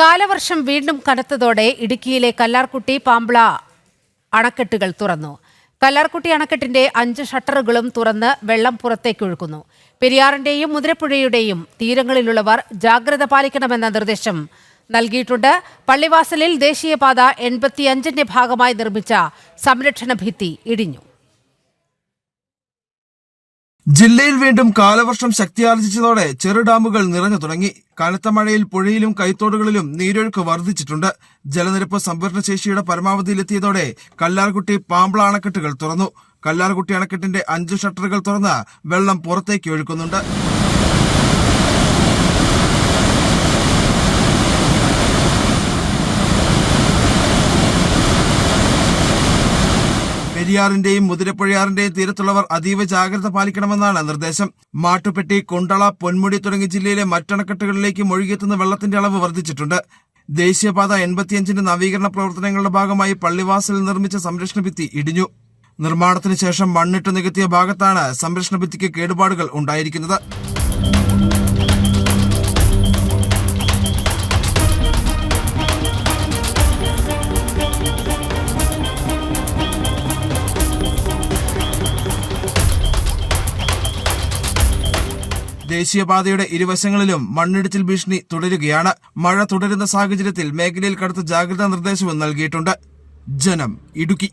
കാലവർഷം വീണ്ടും കനത്തതോടെ ഇടുക്കിയിലെ കല്ലാർകുട്ടി പാമ്പ്ള അണക്കെട്ടുകൾ തുറന്നു. കല്ലാർകുട്ടി അണക്കെട്ടിന്റെ 5 ഷട്ടറുകളും തുറന്ന് വെള്ളം പുറത്തേക്കൊഴുക്കുന്നു. പെരിയാറിന്റെയും മുതിരപ്പുഴയുടെയും തീരങ്ങളിലുള്ളവർ ജാഗ്രത പാലിക്കണമെന്ന നിർദ്ദേശം നൽകിയിട്ടുണ്ട്. പള്ളിവാസലിൽ ദേശീയപാത 85ന്റെ ഭാഗമായി നിർമ്മിച്ച സംരക്ഷണ ഭിത്തി ഇടിഞ്ഞു. ജില്ലയിൽ വീണ്ടും കാലവർഷം ശക്തിയാർജിച്ചതോടെ ചെറു ഡാമുകൾ നിറഞ്ഞു തുടങ്ങി. കനത്ത മഴയിൽ പുഴയിലും കൈത്തോടുകളിലും നീരൊഴുക്ക് വർദ്ധിച്ചിട്ടുണ്ട്. ജലനിരപ്പ് സംഭരണശേഷിയുടെ പരമാവധിയിലെത്തിയതോടെ കല്ലാർകുട്ടി പാമ്പ്ള അണക്കെട്ടുകൾ തുറന്നു. കല്ലാർകുട്ടി അണക്കെട്ടിന്റെ 5 ഷട്ടറുകൾ തുറന്ന് വെള്ളം പുറത്തേക്ക് ഒഴുക്കുന്നുണ്ട്. പെരിയാറിന്റെയും മുതിരപ്പുഴയാറിന്റെയും തീരത്തുള്ളവർ അതീവ ജാഗ്രത പാലിക്കണമെന്നാണ് നിർദ്ദേശം. മാട്ടുപ്പെട്ടി, കുണ്ടള, പൊന്മുടി തുടങ്ങിയ ജില്ലയിലെ മറ്റണക്കെട്ടുകളിലേക്ക് ഒഴുകിയെത്തുന്ന വെള്ളത്തിന്റെ അളവ് വർദ്ധിച്ചിട്ടുണ്ട്. ദേശീയപാത 85ന്റെ നവീകരണ പ്രവർത്തനങ്ങളുടെ ഭാഗമായി പള്ളിവാസലിൽ നിർമ്മിച്ച സംരക്ഷണ ഭിത്തി ഇടിഞ്ഞു. നിർമ്മാണത്തിന് ശേഷം മണ്ണിട്ട് നികത്തിയ ഭാഗത്താണ് സംരക്ഷണ ഭിത്തിക്ക് കേടുപാടുകൾ ഉണ്ടായിരിക്കുന്നത്. ദേശീയപാതയുടെ ഇരുവശങ്ങളിലും മണ്ണിടിച്ചിൽ ഭീഷണി തുടരുകയാണ്. മഴ തുടരുന്ന സാഹചര്യത്തിൽ മേഖലയിൽ കടുത്ത ജാഗ്രതാ നിർദ്ദേശവും നൽകിയിട്ടുണ്ട്. ജനം, ഇടുക്കി.